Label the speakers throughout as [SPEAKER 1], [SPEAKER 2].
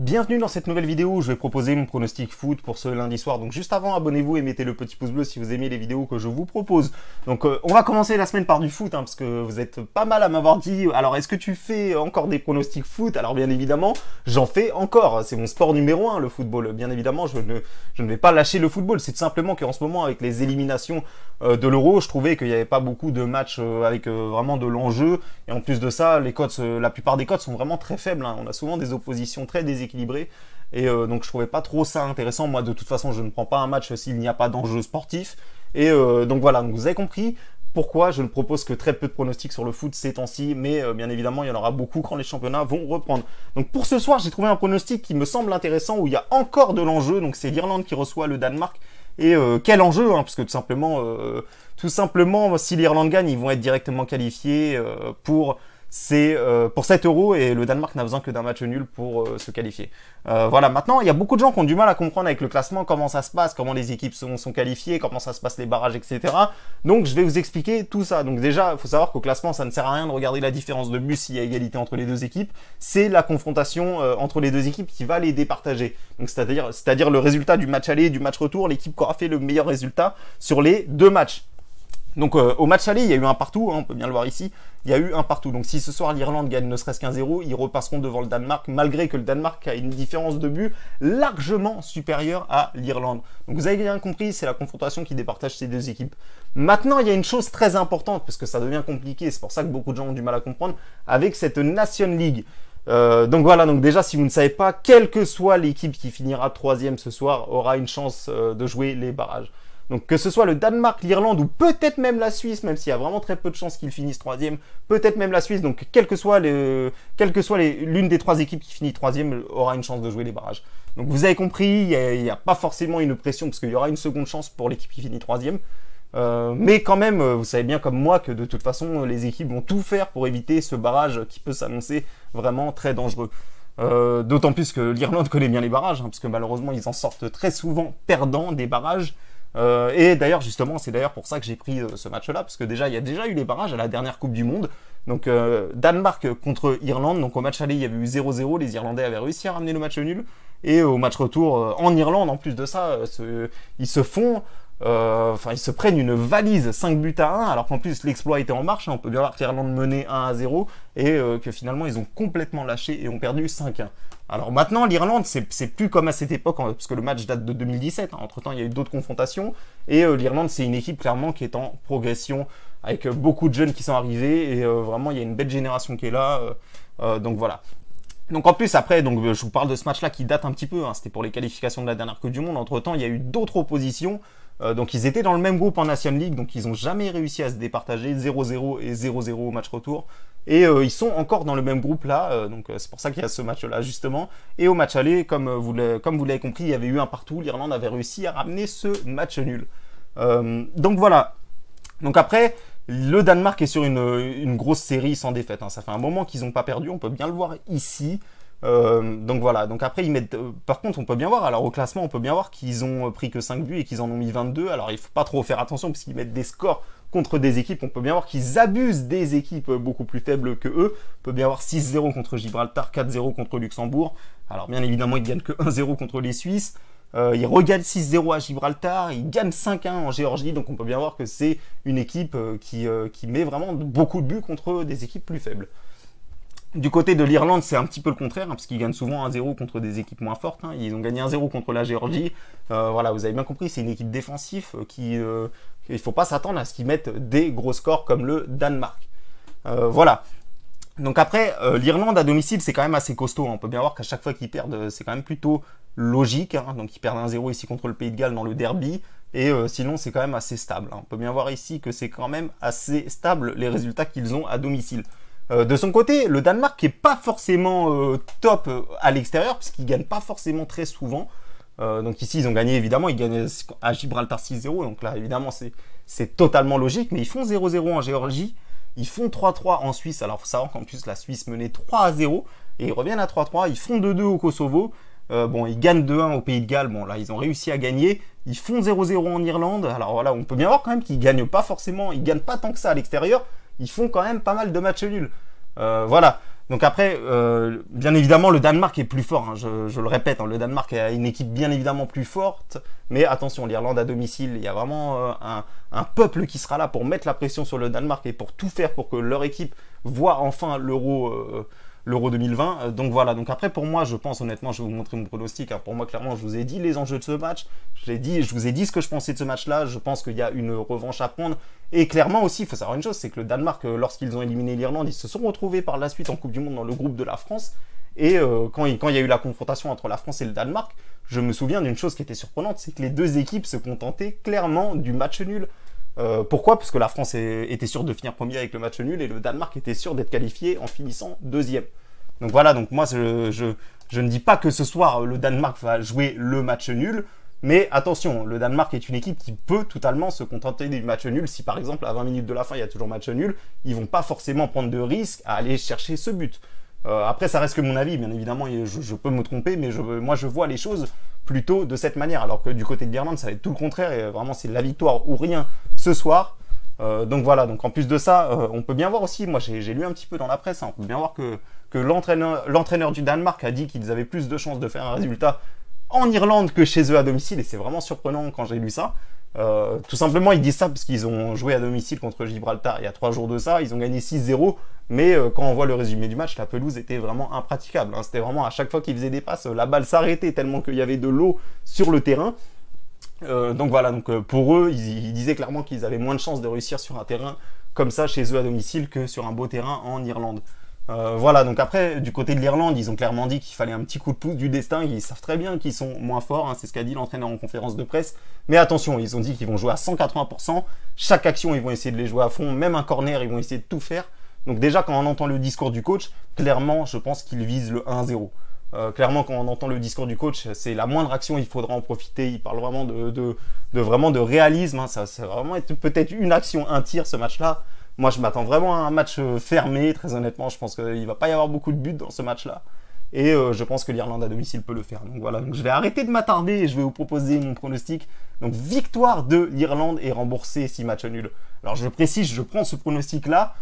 [SPEAKER 1] Bienvenue dans cette nouvelle vidéo où je vais proposer mon pronostic foot pour ce lundi soir. Donc juste avant, abonnez-vous et mettez le petit pouce bleu si vous aimez les vidéos que je vous propose. Donc on va commencer la semaine par du foot, parce que vous êtes pas mal à m'avoir dit « Alors est-ce que tu fais encore des pronostics foot ?» Alors bien évidemment, j'en fais encore. C'est mon sport numéro 1, le football. Bien évidemment, je ne vais pas lâcher le football. C'est tout simplement qu'en ce moment, avec les éliminations de l'Euro, je trouvais qu'il n'y avait pas beaucoup de matchs avec vraiment de l'enjeu. Et en plus de ça, les cotes, la plupart des cotes sont vraiment très faibles. On a souvent des oppositions très déséquilibrées. Et donc je trouvais pas trop ça intéressant. Moi de toute façon je ne prends pas un match s'il n'y a pas d'enjeu sportif. Et donc voilà, donc vous avez compris pourquoi je ne propose que très peu de pronostics sur le foot ces temps-ci. Mais bien évidemment il y en aura beaucoup quand les championnats vont reprendre. Donc pour ce soir j'ai trouvé un pronostic qui me semble intéressant où il y a encore de l'enjeu. Donc c'est l'Irlande qui reçoit le Danemark. Et quel enjeu, parce que tout simplement si l'Irlande gagne ils vont être directement qualifiés pour 7 euros et le Danemark n'a besoin que d'un match nul pour se qualifier. Voilà, maintenant il y a beaucoup de gens qui ont du mal à comprendre avec le classement comment ça se passe, comment les équipes sont qualifiées, comment ça se passe les barrages, etc. Donc je vais vous expliquer tout ça. Donc déjà, il faut savoir qu'au classement ça ne sert à rien de regarder la différence de but s'il y a égalité entre les deux équipes. C'est la confrontation entre les deux équipes qui va les départager. Donc c'est-à-dire le résultat du match aller et du match retour, l'équipe qui aura fait le meilleur résultat sur les deux matchs. Donc au match aller, il y a eu un partout, on peut bien le voir ici, il y a eu un partout. Donc si ce soir l'Irlande gagne ne serait-ce qu'un 0, ils repasseront devant le Danemark, malgré que le Danemark a une différence de but largement supérieure à l'Irlande. Donc vous avez bien compris, c'est la confrontation qui départage ces deux équipes. Maintenant, il y a une chose très importante, parce que ça devient compliqué, c'est pour ça que beaucoup de gens ont du mal à comprendre, avec cette Nation League. Donc voilà, donc déjà si vous ne savez pas, quelle que soit l'équipe qui finira troisième ce soir, aura une chance de jouer les barrages. Donc que ce soit le Danemark, l'Irlande ou peut-être même la Suisse, même s'il y a vraiment très peu de chances qu'ils finissent troisième, peut-être même la Suisse, donc quelle que soit l'une des trois équipes qui finit troisième aura une chance de jouer les barrages. Donc vous avez compris, il n'y a pas forcément une pression parce qu'il y aura une seconde chance pour l'équipe qui finit troisième. Mais quand même, vous savez bien comme moi que de toute façon, les équipes vont tout faire pour éviter ce barrage qui peut s'annoncer vraiment très dangereux. D'autant plus que l'Irlande connaît bien les barrages, parce que malheureusement, ils en sortent très souvent perdants des barrages. Et d'ailleurs justement c'est d'ailleurs pour ça que j'ai pris ce match-là, parce que déjà il y a déjà eu les barrages à la dernière Coupe du Monde. Donc Danemark contre Irlande, donc au match aller il y avait eu 0-0, les Irlandais avaient réussi à ramener le match nul, et au match retour en Irlande en plus de ça, ils se prennent une valise 5 buts à 1, alors qu'en plus l'exploit était en marche, on peut bien voir que l'Irlande menait 1-0 et que finalement ils ont complètement lâché et ont perdu 5-1. Alors maintenant, l'Irlande, c'est plus comme à cette époque, parce que le match date de 2017. Entre-temps, il y a eu d'autres confrontations. Et l'Irlande, c'est une équipe clairement qui est en progression, avec beaucoup de jeunes qui sont arrivés. Et vraiment, il y a une belle génération qui est là. Donc voilà. Donc en plus, après, je vous parle de ce match-là qui date un petit peu. C'était pour les qualifications de la dernière Coupe du Monde. Entre-temps, il y a eu d'autres oppositions. Donc ils étaient dans le même groupe en Nation League, donc ils n'ont jamais réussi à se départager, 0-0 et 0-0 au match retour. Et ils sont encore dans le même groupe là, donc c'est pour ça qu'il y a ce match-là justement. Et au match aller, comme vous l'avez compris, il y avait eu un partout, l'Irlande avait réussi à ramener ce match nul. Donc voilà. Donc après, le Danemark est sur une grosse série sans défaite. Ça fait un moment qu'ils n'ont pas perdu, on peut bien le voir ici. Donc voilà, donc après ils mettent, par contre on peut bien voir, alors au classement on peut bien voir qu'ils ont pris que 5 buts et qu'ils en ont mis 22, alors il faut pas trop faire attention parce qu'ils mettent des scores contre des équipes, on peut bien voir qu'ils abusent des équipes beaucoup plus faibles que eux, on peut bien voir 6-0 contre Gibraltar, 4-0 contre Luxembourg, alors bien évidemment ils gagnent que 1-0 contre les Suisses, ils regagnent 6-0 à Gibraltar, ils gagnent 5-1 en Géorgie, donc on peut bien voir que c'est une équipe qui met vraiment beaucoup de buts contre des équipes plus faibles. Du côté de l'Irlande, c'est un petit peu le contraire, parce qu'ils gagnent souvent 1-0 contre des équipes moins fortes. Ils ont gagné 1-0 contre la Géorgie. Voilà, vous avez bien compris, c'est une équipe défensive il ne faut pas s'attendre à ce qu'ils mettent des gros scores comme le Danemark. Voilà. Donc après, l'Irlande à domicile, c'est quand même assez costaud. On peut bien voir qu'à chaque fois qu'ils perdent, c'est quand même plutôt logique. Donc ils perdent 1-0 ici contre le Pays de Galles dans le derby. Et sinon, c'est quand même assez stable. On peut bien voir ici que c'est quand même assez stable les résultats qu'ils ont à domicile. De son côté, le Danemark qui est pas forcément top à l'extérieur, parce qu'ils gagnent pas forcément très souvent. Donc ici, ils ont gagné évidemment, ils gagnent à Gibraltar 6-0, donc là évidemment c'est totalement logique, mais ils font 0-0 en Géorgie, ils font 3-3 en Suisse, alors il faut savoir qu'en plus la Suisse menait 3-0, et ils reviennent à 3-3, ils font 2-2 au Kosovo, ils gagnent 2-1 au Pays de Galles, bon là ils ont réussi à gagner, ils font 0-0 en Irlande, alors voilà, on peut bien voir quand même qu'ils gagnent pas forcément, ils gagnent pas tant que ça à l'extérieur, ils font quand même pas mal de matchs nuls. Voilà. Donc après, bien évidemment, le Danemark est plus fort, hein, je le répète, hein, le Danemark a une équipe bien évidemment plus forte, mais attention, l'Irlande à domicile, il y a vraiment un peuple qui sera là pour mettre la pression sur le Danemark et pour tout faire pour que leur équipe voit enfin l'Euro 2020. Donc voilà, donc après pour moi, je pense honnêtement, je vais vous montrer mon pronostic. Hein. Pour moi, clairement, je vous ai dit les enjeux de ce match. Je vous ai dit ce que je pensais de ce match-là. Je pense qu'il y a une revanche à prendre. Et clairement aussi, il faut savoir une chose, c'est que le Danemark, lorsqu'ils ont éliminé l'Irlande, ils se sont retrouvés par la suite en Coupe du Monde dans le groupe de la France. Et quand il y a eu la confrontation entre la France et le Danemark, je me souviens d'une chose qui était surprenante, c'est que les deux équipes se contentaient clairement du match nul. Pourquoi? Parce que la France était sûre de finir premier avec le match nul et le Danemark était sûr d'être qualifié en finissant deuxième. Donc voilà, donc moi je ne dis pas que ce soir le Danemark va jouer le match nul, mais attention, le Danemark est une équipe qui peut totalement se contenter du match nul. Si par exemple à 20 minutes de la fin il y a toujours match nul, ils vont pas forcément prendre de risques à aller chercher ce but. Après ça reste que mon avis, bien évidemment je peux me tromper, mais moi je vois les choses plutôt de cette manière, alors que du côté de l'Irlande ça va être tout le contraire, et vraiment c'est la victoire ou rien ce soir. Donc voilà, donc en plus de ça, on peut bien voir aussi, moi j'ai lu un petit peu dans la presse, hein, on peut bien voir que l'entraîneur du Danemark a dit qu'ils avaient plus de chances de faire un résultat en Irlande que chez eux à domicile, et c'est vraiment surprenant quand j'ai lu ça. Tout simplement, ils disent ça parce qu'ils ont joué à domicile contre Gibraltar il y a 3 jours de ça, ils ont gagné 6-0, mais quand on voit le résumé du match, la pelouse était vraiment impraticable. Hein. C'était vraiment à chaque fois qu'ils faisaient des passes, la balle s'arrêtait tellement qu'il y avait de l'eau sur le terrain. Donc voilà, donc pour eux, ils disaient clairement qu'ils avaient moins de chances de réussir sur un terrain comme ça chez eux à domicile que sur un beau terrain en Irlande. Voilà, donc après, du côté de l'Irlande, ils ont clairement dit qu'il fallait un petit coup de pouce du destin. Ils savent très bien qu'ils sont moins forts, hein, c'est ce qu'a dit l'entraîneur en conférence de presse. Mais attention, ils ont dit qu'ils vont jouer à 180%. Chaque action, ils vont essayer de les jouer à fond. Même un corner, ils vont essayer de tout faire. Donc déjà, quand on entend le discours du coach, clairement, je pense qu'ils visent le 1-0. Clairement, quand on entend le discours du coach, c'est la moindre action, il faudra en profiter. Il parle vraiment vraiment de réalisme. Hein. Ça va vraiment être peut-être une action, un tir, ce match-là. Moi, je m'attends vraiment à un match fermé, très honnêtement. Je pense qu'il ne va pas y avoir beaucoup de buts dans ce match-là. Et je pense que l'Irlande à domicile peut le faire. Donc voilà, donc je vais arrêter de m'attarder et je vais vous proposer mon pronostic. Donc victoire de l'Irlande et remboursé 6 matchs nuls. Alors je précise, je prends ce pronostic-là.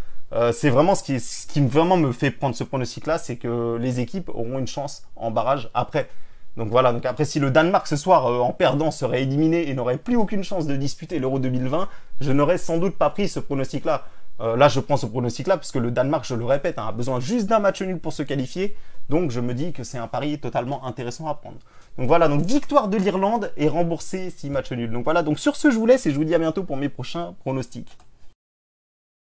[SPEAKER 1] C'est vraiment ce qui vraiment me fait prendre ce pronostic-là, c'est que les équipes auront une chance en barrage après. Donc voilà, donc après si le Danemark ce soir en perdant serait éliminé et n'aurait plus aucune chance de disputer l'Euro 2020, je n'aurais sans doute pas pris ce pronostic-là. Là je prends ce pronostic-là parce que le Danemark, je le répète, hein, a besoin juste d'un match nul pour se qualifier. Donc je me dis que c'est un pari totalement intéressant à prendre. Donc voilà, donc victoire de l'Irlande et remboursé 6 matchs nuls. Donc voilà, donc sur ce je vous laisse et je vous dis à bientôt pour mes prochains pronostics.